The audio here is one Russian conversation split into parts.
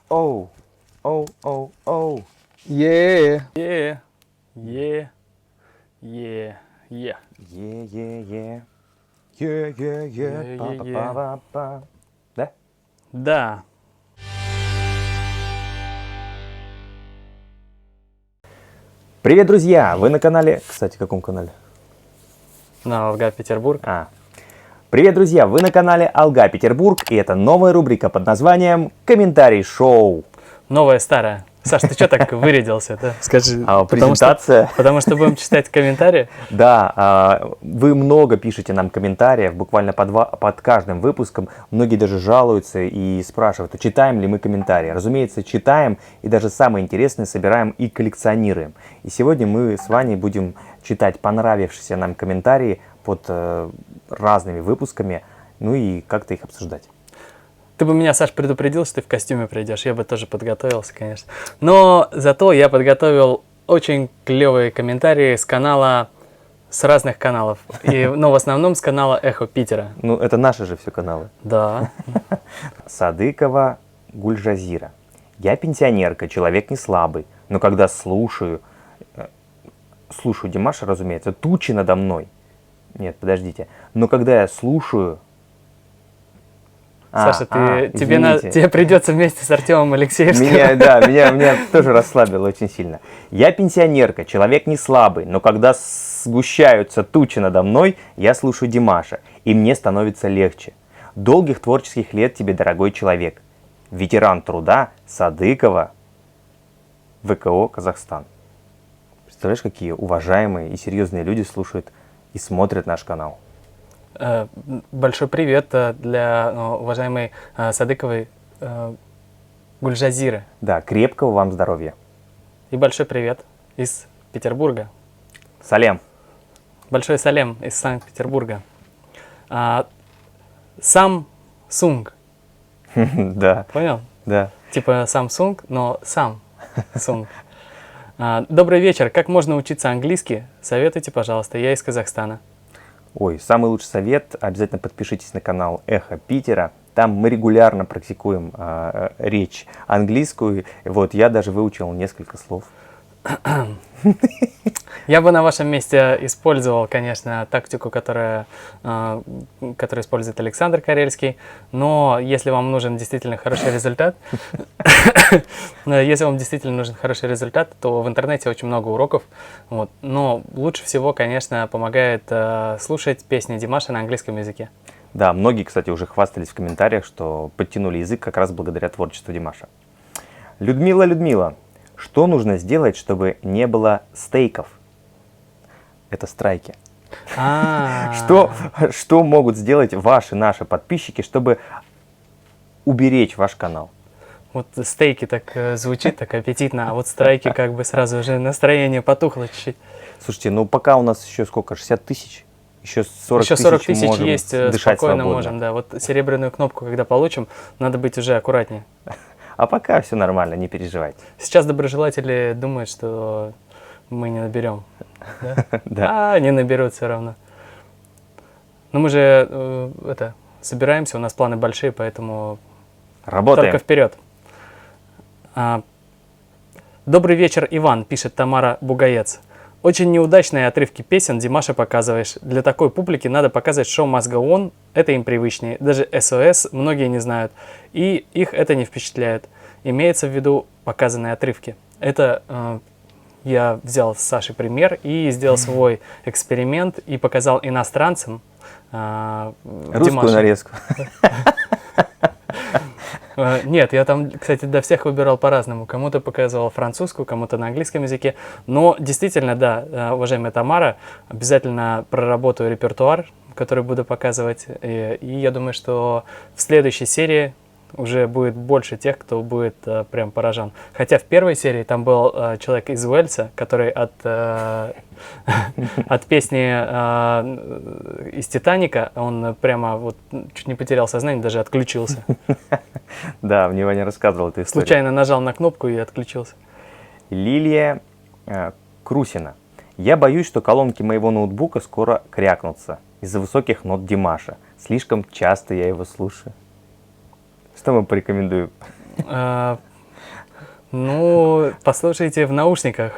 Oh, oh, oh, oh. Yeah. Yeah, Yeah. Yeah. Yeah. yeah, yeah, yeah. Yeah, yeah, yeah. Yeah, Па, yeah, па, yeah. па, па, па. Да? Да. Привет, друзья! Вы на канале... Кстати, каком канале? На Алга, Петербург. Привет, друзья! Вы на канале Алга Петербург, и это новая рубрика под названием «Комментарий шоу». Новая, старая. Саш, ты что так вырядился-то? Скажи. Презентация. Потому что будем читать комментарии? Да, вы много пишете нам комментариев, буквально под каждым выпуском. Многие даже жалуются и спрашивают, читаем ли мы комментарии. Разумеется, читаем, и даже самые интересные собираем и коллекционируем. И сегодня мы с Ваней будем читать понравившиеся нам комментарии под разными выпусками, ну и как-то их обсуждать. Ты бы меня, Саш, предупредил, что ты в костюме придешь, я бы тоже подготовился, конечно. Но зато я подготовил очень клевые комментарии с разных каналов. Но в основном с канала Эхо Питера. Ну, это наши же все каналы. Да. Садыкова Гульжазира. Я пенсионерка, человек не слабый, но когда слушаю Димаша, разумеется, тучи надо мной. Нет, подождите. Но когда я слушаю... Саша, тебе придется вместе с Артемом Алексеевским. Меня тоже расслабило очень сильно. Я пенсионерка, человек не слабый, но когда сгущаются тучи надо мной, я слушаю Димаша, и мне становится легче. Долгих творческих лет тебе, дорогой человек. Ветеран труда Садыкова, ВКО Казахстан. Представляешь, какие уважаемые и серьезные люди слушают и смотрят наш канал. Большой привет для уважаемой Садыковой Гульжазиры. Да, крепкого вам здоровья. И большой привет из Петербурга. Салем. Большой салем из Санкт-Петербурга. Samsung. Да. Понял? Да. Типа Samsung, но Samsung. Добрый вечер. Как можно учиться английски? Советуйте, пожалуйста. Я из Казахстана. Ой, самый лучший совет, обязательно подпишитесь на канал Эхо Питера. Там мы регулярно практикуем речь английскую. Вот, я даже выучил несколько слов. Я бы на вашем месте использовал, конечно, тактику, которую использует Александр Карельский. Но если вам нужен действительно хороший результат, то в интернете очень много уроков. Вот. Но лучше всего, конечно, помогает слушать песни Димаша на английском языке. Да, многие, кстати, уже хвастались в комментариях, что подтянули язык как раз благодаря творчеству Димаша. Людмила, что нужно сделать, чтобы не было стейков? Это страйки. Что могут сделать наши подписчики, чтобы уберечь ваш канал? Вот стейки так звучит, так аппетитно, а вот страйки как бы сразу же настроение потухло чуть-чуть. Слушайте, ну пока у нас еще сколько, 60 тысяч? Еще 40 тысяч можем есть, дышать спокойно свободно. можем, да. Вот серебряную кнопку, когда получим, надо быть уже аккуратнее. А пока все нормально, не переживайте. Сейчас доброжелатели думают, что мы не наберем. Да? Да. А, не наберут все равно. Но мы же собираемся, у нас планы большие, поэтому Работаем. только вперед. Добрый вечер, Иван, пишет Тамара Бугаец. Очень неудачные отрывки песен Димаша показываешь. Для такой публики надо показывать шоу Must Go On, это им привычнее. Даже СОС многие не знают, и их это не впечатляет. Имеется в виду показанные отрывки. Это я взял с Сашей пример и сделал свой эксперимент и показал иностранцам Русскую Димаша. нарезку. Нет, я там, кстати, для всех выбирал по-разному. Кому-то показывал французскую, кому-то на английском языке. Но действительно, да, уважаемая Тамара, обязательно проработаю репертуар, который буду показывать. И я думаю, что в следующей серии уже будет больше тех, кто будет прям поражен. Хотя в первой серии там был человек из Уэльса, который от песни из «Титаника», он прямо вот чуть не потерял сознание, даже отключился. Да, мне Ваня рассказывал эту историю. Случайно нажал на кнопку и отключился. Лилия Крусина. Я боюсь, что колонки моего ноутбука скоро крякнутся из-за высоких нот Димаша. Слишком часто я его слушаю. Что мы порекомендуем? Ну, послушайте в наушниках.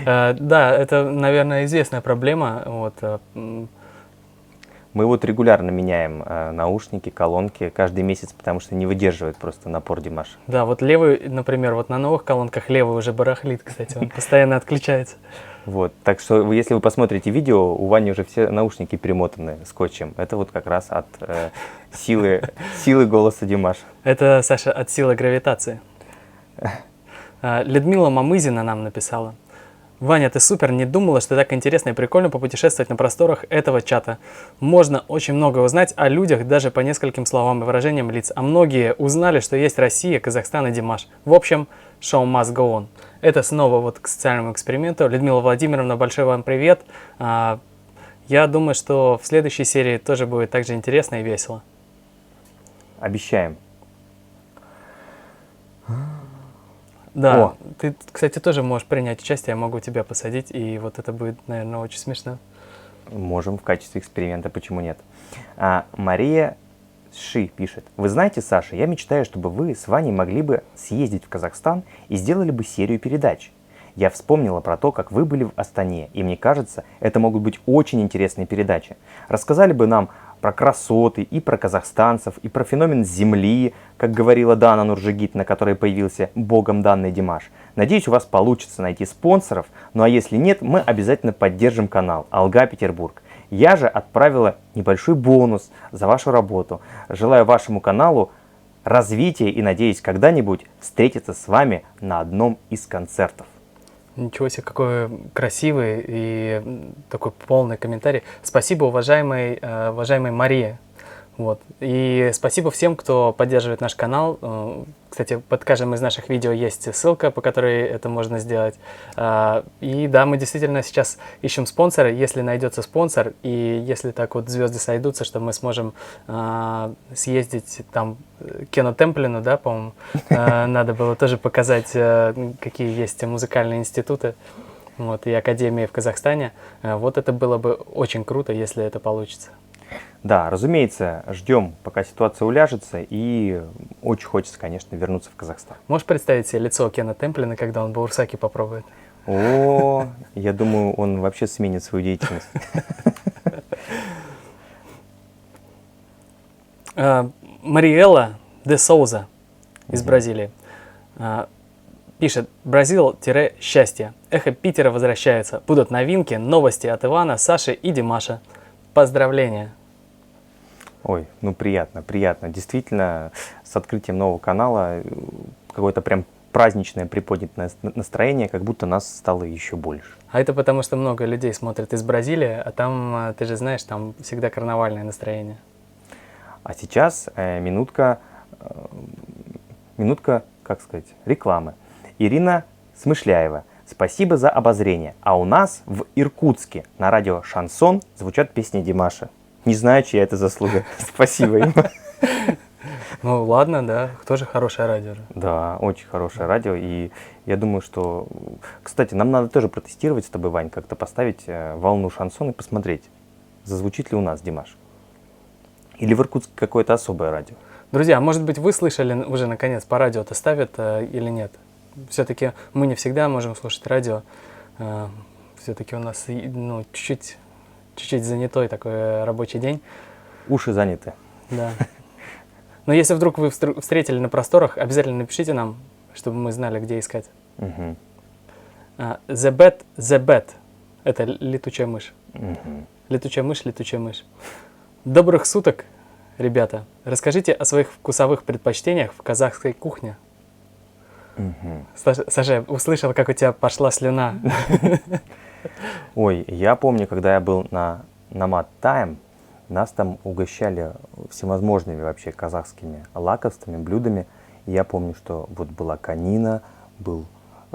Да, это, наверное, известная проблема. Вот. Мы вот регулярно меняем наушники, колонки каждый месяц, потому что не выдерживает просто напор Димаша. Да, вот левый, например, вот на новых колонках левый уже барахлит, кстати, он постоянно отключается. Вот, так что если вы посмотрите видео, у Вани уже все наушники перемотаны скотчем. Это вот как раз от силы голоса Димаша. Это, Саша, от силы гравитации. Людмила Мамызина нам написала. Ваня, ты супер, не думала, что так интересно и прикольно попутешествовать на просторах этого чата. Можно очень много узнать о людях даже по нескольким словам и выражениям лиц. А многие узнали, что есть Россия, Казахстан и Димаш. В общем, show must go on. Это снова вот к социальному эксперименту. Людмила Владимировна, большой вам привет. Я думаю, что в следующей серии тоже будет так же интересно и весело. Обещаем. Да, О. ты, кстати, тоже можешь принять участие, я могу тебя посадить, и вот это будет, наверное, очень смешно. Можем в качестве эксперимента, почему нет. Мария Ши пишет. Вы знаете, Саша, я мечтаю, чтобы вы с Ваней могли бы съездить в Казахстан и сделали бы серию передач. Я вспомнила про то, как вы были в Астане, и мне кажется, это могут быть очень интересные передачи. Рассказали бы нам про красоты, и про казахстанцев, и про феномен Земли, как говорила Дана Нуржигит, на которой появился богом данный Димаш. Надеюсь, у вас получится найти спонсоров, ну а если нет, мы обязательно поддержим канал Алга Петербург. Я же отправила небольшой бонус за вашу работу. Желаю вашему каналу развития и надеюсь когда-нибудь встретиться с вами на одном из концертов. Ничего себе, какой красивый и такой полный комментарий. Спасибо, уважаемой Мария. Вот. И спасибо всем, кто поддерживает наш канал. Кстати, под каждым из наших видео есть ссылка, по которой это можно сделать. И да, мы действительно сейчас ищем спонсора. Если найдется спонсор, и если так вот звезды сойдутся, что мы сможем съездить там к Кену Темплину, да, по-моему, надо было тоже показать, какие есть музыкальные институты, вот, и академии в Казахстане. Вот это было бы очень круто, если это получится. Да, разумеется, ждем, пока ситуация уляжется, и очень хочется, конечно, вернуться в Казахстан. Можешь представить себе лицо Кена Темплина, когда он баурсаки попробует? О, я думаю, он вообще сменит свою деятельность. Мариэла де Соуза из Бразилии пишет: Бразил-счастье. Эхо Питера возвращается. Будут новинки, новости от Ивана, Саши и Димаша. Поздравления. Ой, ну приятно, приятно. Действительно, с открытием нового канала какое-то прям праздничное приподнятое настроение, как будто нас стало еще больше. А это потому, что много людей смотрят из Бразилии, а там, ты же знаешь, там всегда карнавальное настроение. А сейчас минутка, как сказать, рекламы. Ирина Смышляева. Спасибо за обозрение. А у нас в Иркутске на радио «Шансон» звучат песни Димаша. Не знаю, чья это заслуга. Спасибо им. Ну ладно, да, тоже хорошее радио. Да, очень хорошее радио. И я думаю, что... Кстати, нам надо тоже протестировать с тобой, Вань, как-то поставить волну шансон и посмотреть, зазвучит ли у нас Димаш. Или в Иркутске какое-то особое радио. Друзья, может быть, вы слышали уже, наконец, по радио-то ставят или нет? Все-таки мы не всегда можем слушать радио. Все-таки у нас ну, чуть-чуть занятой такой рабочий день. Уши заняты. Да. Но если вдруг вы встретили на просторах, обязательно напишите нам, чтобы мы знали, где искать. Угу. The Bat. Это летучая мышь. Угу. Летучая мышь. Добрых суток, ребята. Расскажите о своих вкусовых предпочтениях в казахской кухне. Угу. Саша, я услышал, как у тебя пошла слюна. Ой, я помню, когда я был на Nomad Time, нас там угощали всевозможными вообще казахскими лакомствами, блюдами. И я помню, что вот была канина, был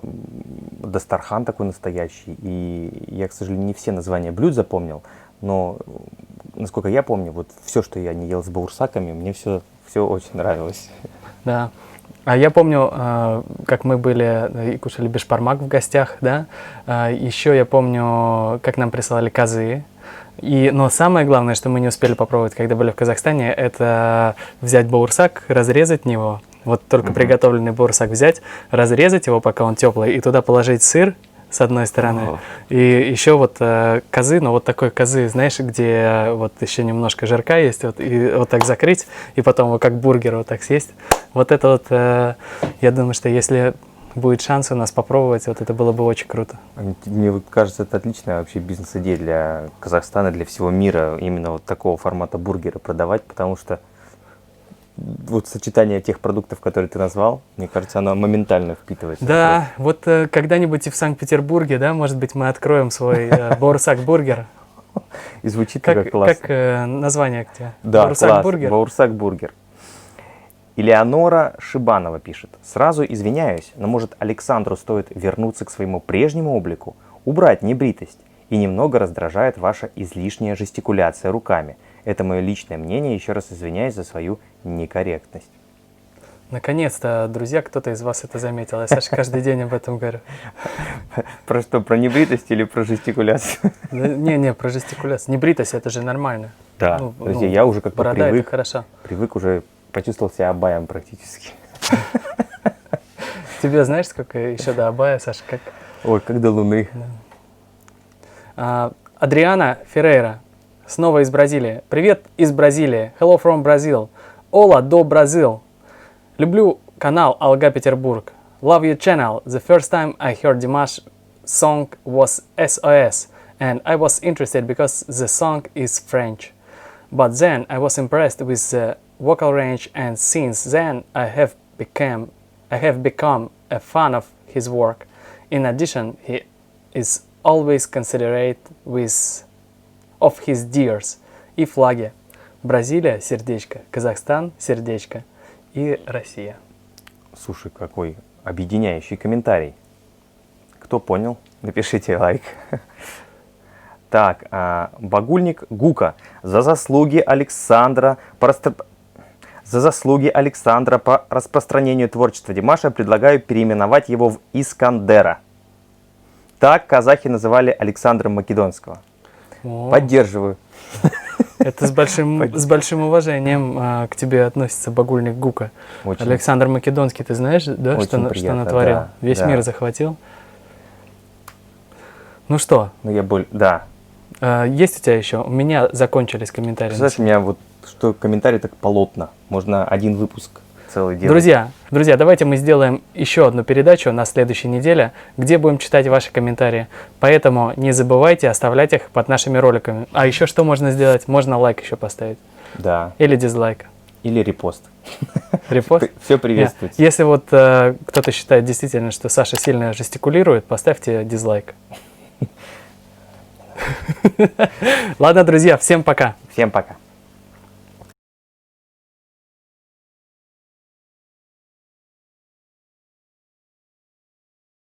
дастархан такой настоящий. И я, к сожалению, не все названия блюд запомнил, но, насколько я помню, вот все, что я не ел с баурсаками, мне все очень нравилось. Да. А я помню, как мы были и кушали бешбармак в гостях, да. Еще я помню, как нам присылали козы. Но самое главное, что мы не успели попробовать, когда были в Казахстане, это взять баурсак, разрезать него, Вот только приготовленный бурсак взять, разрезать его, пока он теплый, и туда положить сыр с одной стороны. И еще вот козы, но вот такой козы, знаешь, где вот еще немножко жирка есть, вот, и вот так закрыть, и потом вот как бургер вот так съесть. Вот это вот, я думаю, что если будет шанс у нас попробовать, вот это было бы очень круто. Мне вот кажется, это отличная вообще бизнес-идея для Казахстана, для всего мира, именно вот такого формата бургера продавать, потому что вот сочетание тех продуктов, которые ты назвал, мне кажется, оно моментально впитывается. Да, вот когда-нибудь и в Санкт-Петербурге, да, может быть, мы откроем свой Баурсак-бургер. И звучит как классно. Как название где? Да, Баурсак-бургер? Баурсак-бургер. Элеонора Шибанова пишет. Сразу извиняюсь, но может Александру стоит вернуться к своему прежнему облику, убрать небритость, и немного раздражает ваша излишняя жестикуляция руками. Это мое личное мнение, еще раз извиняюсь за свою некорректность. Наконец-то, друзья, кто-то из вас это заметил. Я, Саша, каждый день об этом говорю. Про что, про небритость или про жестикуляцию? Не, про жестикуляцию. Небритость, это же нормально. Да, друзья, я уже как-то борода, это хорошо. привык уже, почувствовал себя абаем практически. Тебе знаешь, сколько еще до абая, Саша? Как? Ой, как до луны. Адриана Феррейра, снова из Бразилии. Привет из Бразилии. Hello from Brazil. Ола до Бразил. Люблю канал Алга Петербург. Love your channel. The first time I heard Dimash song was SOS, and I was interested because the song is French. But then I was impressed with the vocal range, and since then I have become a fan of his work. In addition, he is always considerate of his dears и флаги. Бразилия, сердечко, Казахстан, сердечко и Россия. Слушай, какой объединяющий комментарий. Кто понял, напишите лайк. Так, Багульник Гука. За заслуги Александра по распространению творчества Димаша предлагаю переименовать его в Искандера. Так казахи называли Александра Македонского. Поддерживаю. Это с большим уважением к тебе относится Багульник Гука. Очень. Александр Македонский, ты знаешь, да, что натворил? Да, Весь да. мир захватил. Ну что? Да. Есть у тебя еще? У меня закончились комментарии. Знаешь, у меня вот что комментарий так полотно. Можно один выпуск целый делать. Друзья, давайте мы сделаем еще одну передачу на следующей неделе, где будем читать ваши комментарии. Поэтому не забывайте оставлять их под нашими роликами. А еще что можно сделать? Можно лайк еще поставить. Да. Или дизлайк. Или репост. Репост? Все приветствуется. Если вот кто-то считает действительно, что Саша сильно жестикулирует, поставьте дизлайк. Ладно, друзья, всем пока. Всем пока.